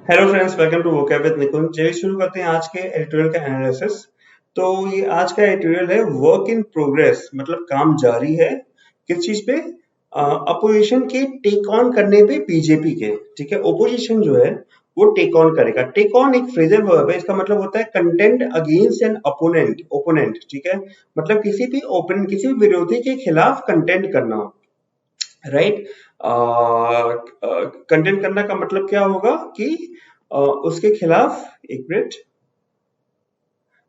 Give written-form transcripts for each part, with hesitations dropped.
Hello friends, welcome to vocab with Nikunj. चलिए शुरू करते हैं आज के एडिटोरियल का एनालिसिस। तो ये आज का एडिटोरियल है वर्क इन प्रोग्रेस, मतलब काम जारी है। किस चीज पे? अपोजिशन के टेक ऑन करने पे बीजेपी के। ठीक है, ओपोजिशन जो है वो टेक ऑन करेगा। टेक ऑन एक फ्रेजल वर्ब है, इसका मतलब होता है content against an opponent. Opponent, ठीक है, मतलब किसी भी ओपोनेंट, किसी भी विरोधी के खिलाफ कंटेंट करना, राइट। कंटेंट करना का मतलब क्या होगा कि उसके खिलाफ, एक मिनट,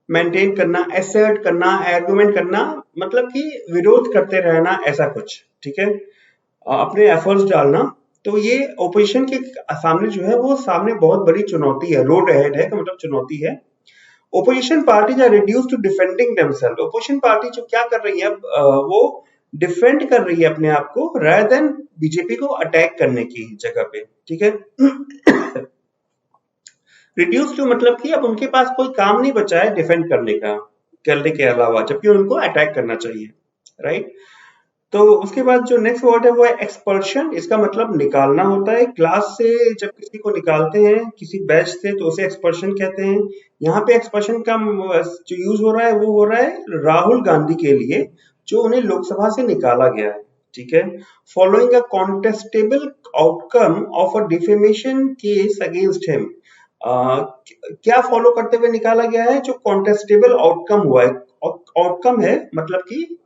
मेंटेन करना, एसर्ट करना, आर्गुमेंट करना, मतलब कि विरोध करते रहना, ऐसा कुछ। ठीक है, अपने एफर्ट्स डालना। तो ये ओपोजिशन के सामने जो है वो सामने बहुत बड़ी चुनौती है, रोड अहेड है का मतलब चुनौती है। Opposition parties are reduce to defending themselves. Opposition party जो क्या कर रही है, वो डिफेंड कर रही है अपने आप को, रादर देन बीजेपी को अटैक करने की जगह पे। ठीक है, रिड्यूस टू मतलब कि अब उनके पास कोई काम नहीं बचा है डिफेंड करने के अलावा, जबकि उनको अटैक करना चाहिए, राइट। तो उसके बाद जो नेक्स्ट वर्ड है वो है एक्सपल्शन। इसका मतलब निकालना होता है। क्लास से जब किसी को निकालते हैं, किसी बैच से, तो उसे एक्सपल्शन कहते हैं। यहाँ पे एक्सपल्शन का जो यूज हो रहा है वो हो रहा है राहुल गांधी के लिए, जो उन्हें लोकसभा से निकाला गया है। ठीक है, following a contestable outcome of a defamation case against him. क्या फॉलो करते हुए निकाला गया है? जो कॉन्टेस्टेबल आउटकम हुआ है। आउटकम है मतलब कि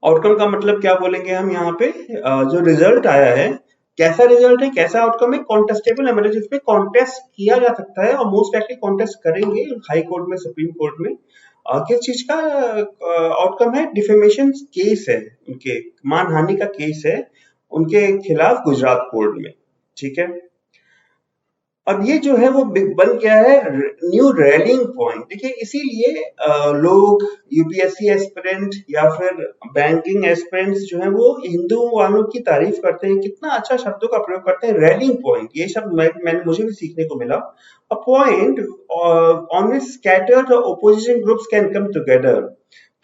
आउटकम का मतलब क्या बोलेंगे हम यहाँ पे? जो रिजल्ट आया है, कैसा रिजल्ट है, कैसा आउटकम है? कॉन्टेस्टेबल है, मतलब जिसपे कॉन्टेस्ट किया जा सकता है, और मोस्ट लाइकली कॉन्टेस्ट करेंगे हाई कोर्ट में, सुप्रीम कोर्ट में। किस चीज का आउटकम है? डिफेमेशन केस है, उनके मानहानि का केस है उनके खिलाफ गुजरात कोर्ट में। ठीक है, अब ये जो है वो बन गया है न्यू रैलिंग पॉइंट। देखिए, इसीलिए लोग यूपीएससी एस्पिरेंट या फिर बैंकिंग एस्पिरेंट्स जो है वो हिंदू वालों की तारीफ करते हैं, कितना अच्छा शब्दों का प्रयोग करते हैं, रैलिंग पॉइंट। ये शब्द मैंने मुझे भी सीखने को मिला। A point on which scattered opposition groups can come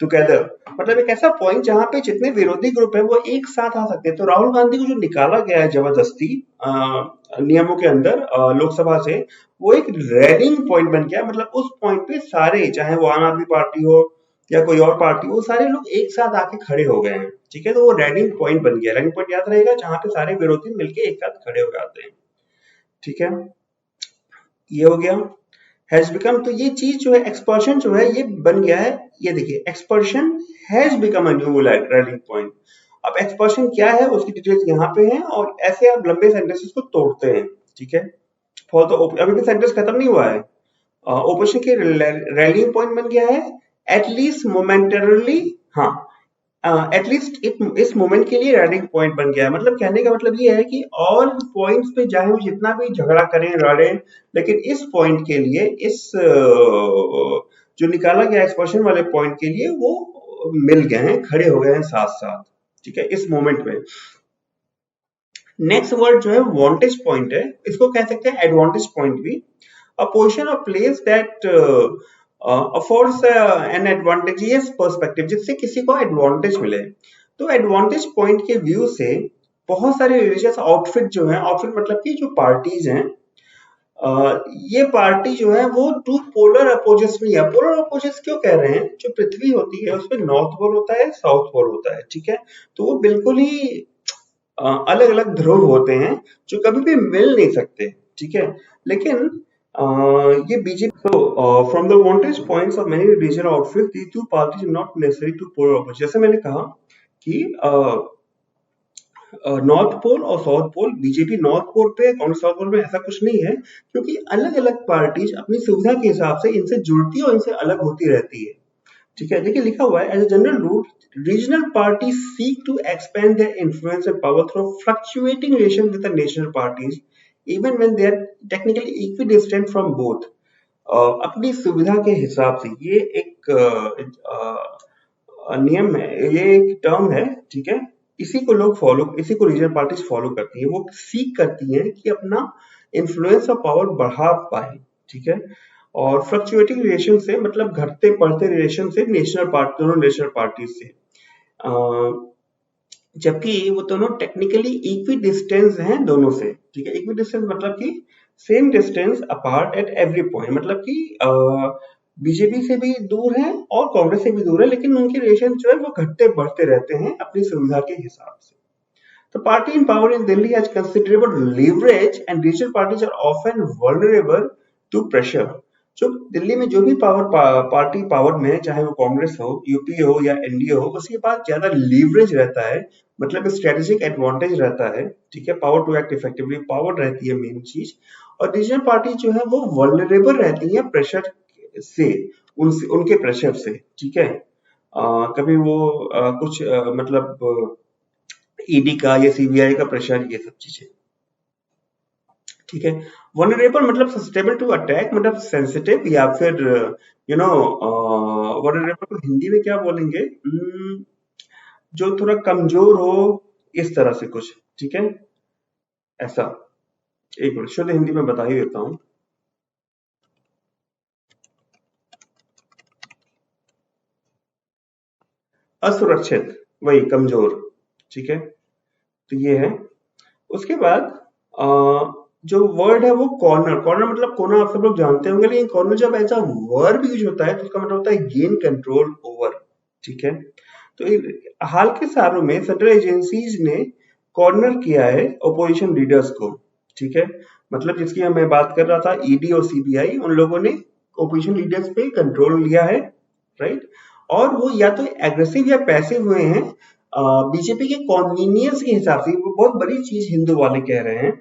together, मतलब एक ऐसा पॉइंट जहां पे जितने विरोधी ग्रुप है वो एक साथ आ सकते हैं। तो राहुल गांधी को जो निकाला गया है जबरदस्ती नियमों के अंदर लोकसभा से, वो एक रैलिंग पॉइंट बन गया। मतलब उस पॉइंट पे सारे, चाहे वो आम आदमी पार्टी हो या कोई और पार्टी हो, सारे लोग एक साथ आके खड़े हो गए हैं। ठीक है, तो वो रैलिंग पॉइंट बन गया। रैलिंग पॉइंट याद रहेगा, जहां पे सारे विरोधी मिलके एक साथ खड़े हो जाते हैं। ठीक है, ये हो गया। हैज बिकम, तो ये चीज जो है, एक्सपर्शन जो है, ये बन गया है। ये देखिए, expulsion has become a new rallying point. अब एक्सपर्शन क्या है उसकी डिटेल्स यहाँ पे है, और ऐसे आप लंबे सेंटेंसेस को तोड़ते हैं। ठीक है, फॉर द, अभी भी सेंटेंस खत्म नहीं हुआ है। ओपोजिशन के रैलिंग पॉइंट बन गया है, एटलीस्ट मोमेंटरली। हाँ, एटलीस्ट इस मोमेंट के लिए रैलिंग पॉइंट बन गया है। मतलब कहने का मतलब ये है कि ऑल पॉइंट्स पे चाहे वो जितना भी झगड़ा करें, लड़े, लेकिन इस पॉइंट के लिए, इस जो निकाला गया एक्सप्रेशन वाले पॉइंट के लिए, वो मिल गए हैं, खड़े हो गए हैं साथ साथ। ठीक है, इस मोमेंट में। नेक्स्ट वर्ड जो है वांटेज पॉइंट है, इसको कह सकते हैं एडवांटेज पॉइंट भी। A position of place that affords an advantageous perspective, जिससे किसी को एडवांटेज मिले। तो एडवांटेज पॉइंट के व्यू से बहुत सारे रिलीजियस आउटफिट जो है, आउटफिट मतलब कि जो पार्टीज हैं, ये पार्टी जो है वो टू पोलर अपोजिट्स में है। पोलर अपोजिट्स क्यों कह रहे हैं? जो पृथ्वी होती है उसमें नॉर्थ पोल होता है, साउथ पोल होता है। ठीक है, तो वो बिल्कुल ही अलग अलग ध्रुव होते हैं जो कभी भी मिल नहीं सकते। ठीक है, लेकिन ये बीजेपी, तो from the vantage points of many regional outfit, these two parties not necessary to polar opposite. जैसे मैंने कहा कि नॉर्थ पोल और south pole, BJP north pole पे, कांग्रेस साउथ पोल पे, ऐसा कुछ नहीं है, क्योंकि अलग अलग पार्टीज अपनी सुविधा के हिसाब से इनसे जुड़ती है और इनसे अलग होती रहती है। ठीक है, देखिए लिखा हुआ है, as a general rule regional parties seek to expand their influence and power through fluctuating relations with the national parties, even when they are technically equidistant from both. अपनी सुविधा के हिसाब से, ये एक नियम है, ये एक टर्म है। ठीक है, इसी को लोग फॉलो, इसी को रीजनल पार्टीज फॉलो करती है। वो सीख करती हैं कि अपना इन्फ्लुएंस और पावर बढ़ा पाए। ठीक है, और फ्लक्चुएटिंग रिलेशन से मतलब घटते बढ़ते रिलेशन से नेशनल पार्टी, दोनों नेशनल पार्टी से। जबकि वो दोनों टेक्निकली इक्वी डिस्टेंस हैं दोनों से, ठीक है। इक्वी डिस्टेंस मतलब कि same distance apart at every point, मतलब कि बीजेपी से भी दूर है और कांग्रेस से भी दूर है, लेकिन उनके रिलेशन जो है वो घटते बढ़ते रहते हैं अपनी सुविधा के हिसाब से। The party in power in Delhi has considerable leverage and regional parties are often vulnerable to pressure. जो दिल्ली में जो भी पार्टी पावर में है, चाहे वो कांग्रेस हो, यूपीए हो या एनडीए हो, उसके पास ज्यादा लीवरेज रहता है, मतलब स्ट्रेटेजिक एडवांटेज रहता है, ठीक है। Power to act effectively, power रहती है मेन चीज। और रीजनल पार्टी जो है वो वल्नरेबल रहती है प्रेशर से, उनके प्रेशर से, ठीक है। कभी वो कुछ मतलब ईडी का या सीबीआई का प्रेशर, ये सब चीजें, ठीक है। वनरेबल मतलब सस्टेबल टू अटैक, मतलब सेंसिटिव, या फिर यू नो वनरेबल को हिंदी में क्या बोलेंगे, जो थोड़ा कमजोर हो, इस तरह से कुछ, ठीक है। ऐसा, एक मिनट, शुद्ध हिंदी में बता ही देता हूँ। असुरक्षित, वही कमजोर, ठीक है। तो ये है। उसके बाद जो वर्ड है वो कॉर्नर, कॉर्नर मतलब कोना, आप सब लोग जानते होंगे, लेकिन कॉर्नर जब ऐसा वर्ब यूज होता है तो उसका मतलब होता है गेन कंट्रोल ओवर, ठीक है। तो हाल के सालों में सेंट्रल एजेंसीज ने कॉर्नर किया है ओपोजिशन लीडर्स को, ठीक है। मतलब जिसकी मैं बात कर रहा था, ईडी और सीबीआई, उन लोगों ने ओपोजिशन लीडर्स पे कंट्रोल लिया है, राइट। और वो या तो एग्रेसिव या पैसिव हुए हैं बीजेपी के कॉन्वीनियंस के हिसाब से। वो बहुत बड़ी चीज हिंदू वाले कह रहे हैं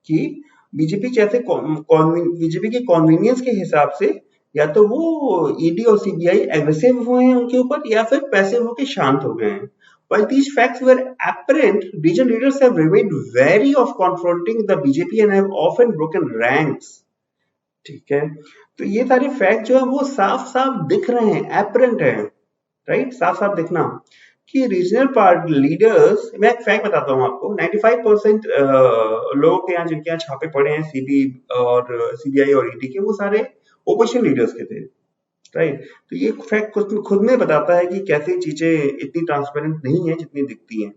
कि बीजेपी जैसे बीजेपी के कॉन्वीनियंस के हिसाब से या तो वो ईडी और सीबीआई एग्रेसिव हुए हैं उनके ऊपर, या फिर पैसिव होकर शांत हो गए हैं। While these facts were apparent, regional leaders have remained wary of confronting the BJP and have often broken ranks. ठीक है। तो ये सारे फैक्ट जो है वो साफ साफ दिख रहे हैं, एपरेंट है, राइट। साफ साफ दिखना कि रीजनल पार्टी लीडर्स, मैं एक फैक्ट बताता हूँ आपको, 95% लोगों के यहाँ, जिनके यहाँ छापे पड़े हैं सीबी और सीबीआई और ईडी के, वो सारे ओपोजिशन लीडर्स के थे, राइट। तो ये फैक्ट खुद में बताता है कि कैसे चीजें इतनी ट्रांसपेरेंट नहीं है जितनी दिखती हैं।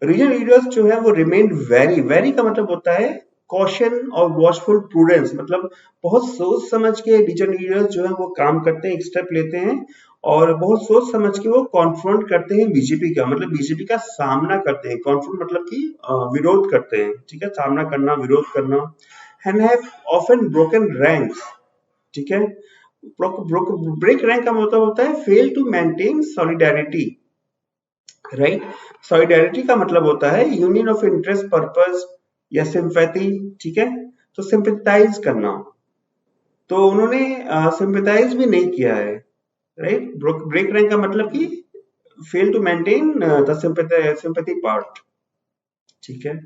रीजनल लीडर्स जो है वो रिमेन वेरी, वेरी का मतलब होता है कॉशन और वॉचफुल प्रूडेंस, मतलब बहुत सोच समझ के रीजनल लीडर्स जो है वो काम करते हैं, एक स्टेप लेते हैं और बहुत सोच समझ के वो कॉन्फ्रंट करते हैं बीजेपी का, मतलब बीजेपी का सामना करते हैं। कॉन्फ्रंट मतलब कि विरोध करते हैं, ठीक है, सामना करना, विरोध करना। And have often broken ranks, ठीक है। ब्रेक रैंक का मतलब होता है fail to maintain solidarity, right. Solidarity का मतलब होता है यूनियन ऑफ इंटरेस्ट, पर्पस या सिंपैथी, ठीक है। तो सिंपैथाइज करना, तो उन्होंने सिंपैथाइज भी नहीं किया है, राइट। ब्रेक रैंक का मतलब कि fail to maintain the sympathy part, ठीक है।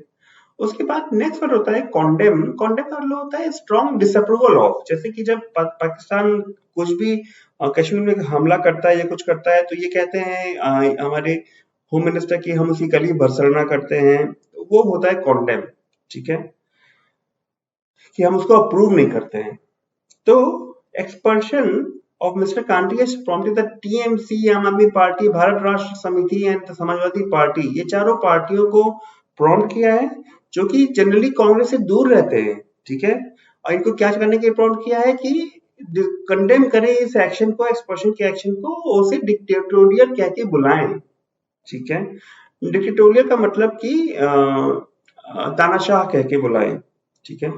उसके बाद नेक्स्ट वर्ड होता है कॉन्डेम। कॉन्डेम का मतलब होता है स्ट्रॉन्ग डिसअप्रूवल ऑफ। जैसे कि जब पाकिस्तान कुछ भी कश्मीर में हमला करता है या कुछ करता है तो ये कहते हैं हमारे होम मिनिस्टर की हम उसकी गली भर्त्सना करते हैं, वो होता है कॉन्डेम, ठीक है, कि हम उसको अप्रूव नहीं करते हैं। तो एक्सपर्शन of Mr. Kanti has prompted the TMC, आम आदमी पार्टी, भारत राष्ट्र समिति एंड समाजवादी पार्टी, ये चारों पार्टियों को प्रॉम्प्ट किया है, जो कि जनरली कांग्रेस से दूर रहते हैं, ठीक है। और इनको क्या करने के लिए प्रॉम्प्ट किया है कि कंडेम करें इस एक्शन को, एक्सपर्शन के एक्शन को, उसे डिक्टेटोरियल कह के बुलाएं, ठीक है। डिक्टेटोरियल का मतलब कि तानाशाह कह के बुलाएं, ठीक है।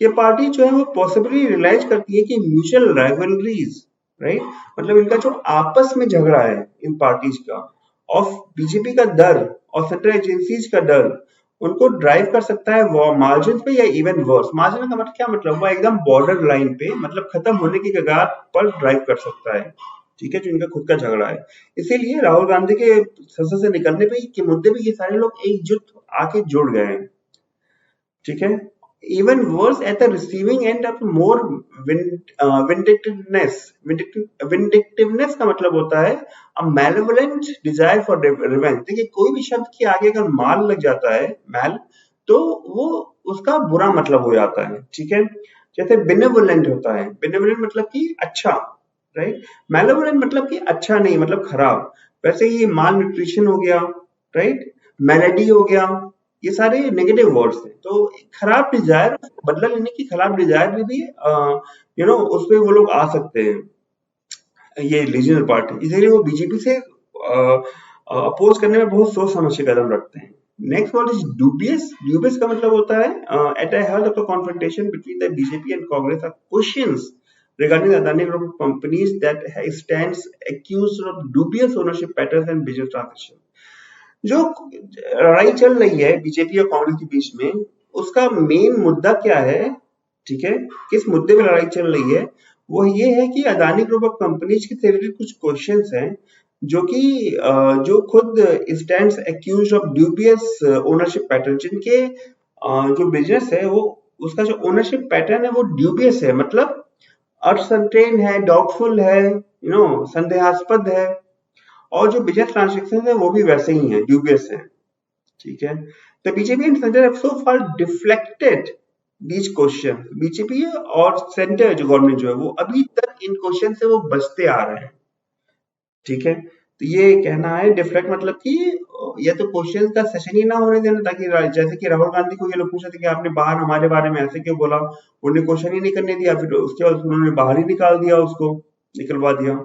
ये पार्टी जो है वो पॉसिबली रियलाइज करती है कि म्यूचुअल राइवलरीज, राइट, मतलब इनका जो आपस में झगड़ा है इन पार्टीज का, ऑफ बीजेपी का डर और सेंट्रल एजेंसीज का डर उनको ड्राइव कर सकता है वो मार्जिन पे या इवन वर्स। मार्जिन का मतलब क्या मतलब, वो एकदम बॉर्डर लाइन पे, मतलब खत्म होने की कगार पर ड्राइव कर सकता है, ठीक है, जो इनका खुद का झगड़ा है। इसीलिए राहुल गांधी के संसद से निकलने पे के मुद्दे पे ये सारे लोग एकजुट आके जुड़ गए हैं, ठीक है। Even worse, at the receiving end of more vindictiveness. Vindictiveness का मतलब होता है a malevolent desire for revenge. देखिए कोई भी शब्द के आगे अगर माल लग जाता है, मैल, तो वो उसका बुरा मतलब हो जाता है, ठीक है। जैसे benevolent होता है, benevolent मतलब कि अच्छा, राइट। malevolent मतलब कि अच्छा नहीं, मतलब खराब। वैसे ही माल न्यूट्रिशन हो गया, राइट, मेलेडी हो गया, ये सारे नेगेटिव वर्ड्स हैं। तो खराब डिजायर, बदला लेने की खराब डिजायर में भी उस पे वो लोग आ सकते हैं, ये रीजनल पार्टी, इसलिए वो बीजेपी से अपोज करने में बहुत सोच समझ के कदम रखते हैं। Next word is dubious. Dubious का मतलब होता है at a heart of the confrontation between the BJP and Congress are questions regarding the Adani Group of companies that stands accused of dubious ownership patterns and business transaction. जो लड़ाई चल रही है BJP और कांग्रेस के बीच में, उसका मेन मुद्दा क्या है, ठीक है, किस मुद्दे पे लड़ाई चल रही है, वो ये है कि अदानी ग्रुप ऑफ कंपनीज के रिलेटेड कुछ क्वेश्चंस हैं जो कि जो खुद stands accused of dubious ownership pattern, जिनके जो बिजनेस है वो उसका जो ओनरशिप पैटर्न है वो ड्यूबियस है, मतलब अनसर्टेन है, डाउटफुल है, संदेहास्पद है, और जो बिजनेस ट्रांजेक्शन है वो भी वैसे ही है, ड्यूबियस है, ठीक है। तो BJP and centre have so far deflected these question, BJP और सेंटर जो गवर्नमेंट जो है वो अभी तक इन क्वेश्चन से वो बचते आ रहे हैं, ठीक है। तो ये कहना है डिफ्लेक्ट, मतलब कि ये तो क्वेश्चन का सेशन ही ना होने देना, ताकि जैसे कि राहुल गांधी को ये लोग पूछे थे कि आपने बाहर हमारे बारे में ऐसे क्यों बोला, उन्होंने क्वेश्चन ही नहीं करने दिया, फिर उसके बाद उन्होंने बाहर ही निकाल दिया, उसको निकलवा दिया,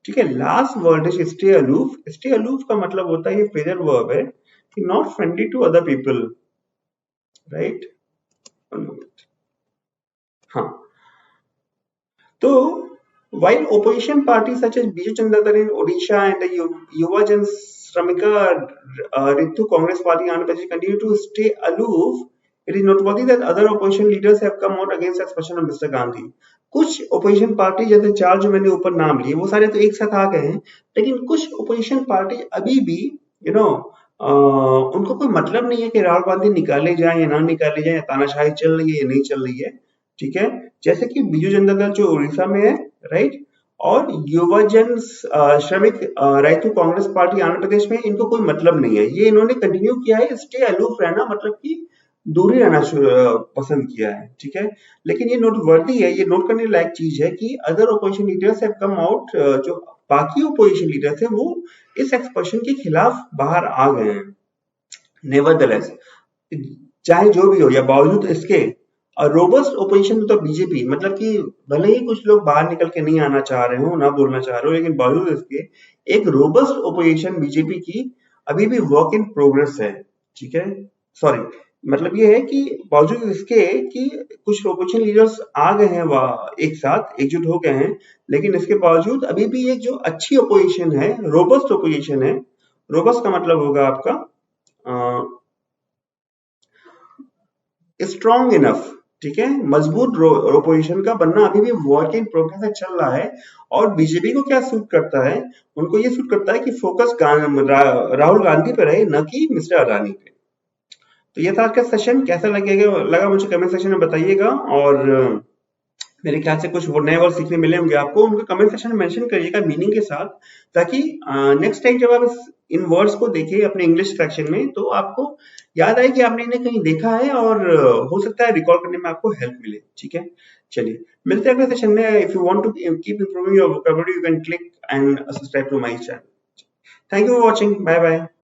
ठीक है। Last word is stay aloof. Stay aloof का मतलब होता है, ये फ्रेजल वर्ब है कि not friendly to other people, right. हाँ, तो while opposition parties such as Biju Janata Dal in Odisha and the Yuva Jan Shramika Ritu Congress Party Andhra Pradesh continue to stay aloof, it is noteworthy that other opposition leaders have come out against the expression of Mr. Gandhi. कुछ opposition party, जैसे चार जो मैंने ऊपर नाम लिए वो सारे तो एक साथ आ गए हैं, लेकिन कुछ opposition party अभी भी उनको कोई मतलब नहीं है कि राहुल गांधी निकाले जाए या ना निकाले जाए, तानाशाही चल रही है या नहीं चल रही है, ठीक है। जैसे कि बीजू जनता दल जो उड़ीसा में है, राइट, और युवजन श्रमिक राइतु कांग्रेस पार्टी आंध्र प्रदेश में, इनको कोई मतलब नहीं है, ये इन्होंने कंटिन्यू किया है, स्टे अलूफ रहना, मतलब कि दूरी रहना पसंद किया है, ठीक है। लेकिन ये नोटवर्दी है, ये नोट करने लायक चीज है कि other opposition leaders have come out, जो बाकी ओपोजिशन लीडर्स है वो इस एक्सप्रेशन के खिलाफ बाहर आ गए हैं। नेवरदलेस, चाहे जो भी हो या बावजूद इसके, रोबस्ट ओपोजिशन तो बीजेपी, मतलब कि भले ही कुछ लोग बाहर निकल के नहीं आना चाह रहे हो, ना बोलना चाह रहे हो, लेकिन बावजूद इसके एक रोबस्ट ओपोजिशन बीजेपी की अभी भी वर्क इन प्रोग्रेस है, ठीक है। सॉरी, मतलब ये है कि बावजूद इसके कि कुछ ओपोजिशन लीडर्स आ गए हैं, एक साथ एकजुट हो गए हैं, लेकिन इसके बावजूद अभी भी एक जो अच्छी ओपोजिशन है, रोबस्ट ओपोजिशन है, रोबस्ट का मतलब होगा आपका स्ट्रॉन्ग इनफ, ठीक है, मजबूत ओपोजिशन का बनना अभी भी वर्क इन प्रोग्रेस चल रहा है। और बीजेपी को क्या सूट करता है, उनको ये सूट करता है कि फोकस राहुल गांधी पे रहे, न कि मिस्टर अडानी पे। तो ये था आज का सेशन, कैसा लगा मुझे कमेंट सेक्शन में बताइएगा, और मेरे ख्याल से कुछ नए वर्ड सीखने मिले होंगे आपको, उनको कमेंट सेक्शन में मेंशन करिएगा मीनिंग के साथ, ताकि नेक्स्ट टाइम जब आप इन वर्ड्स को देखिए अपने इंग्लिश सेक्शन में, तो आपको याद आए कि आपने इन्हें कहीं देखा है, और हो सकता है रिकॉल करने में आपको हेल्प मिले, ठीक है। चलिए, मिलते हैं अगले सेशन में। If you want to keep improving your vocabulary, you can click and subscribe to my channel. Thank you for watching, bye bye.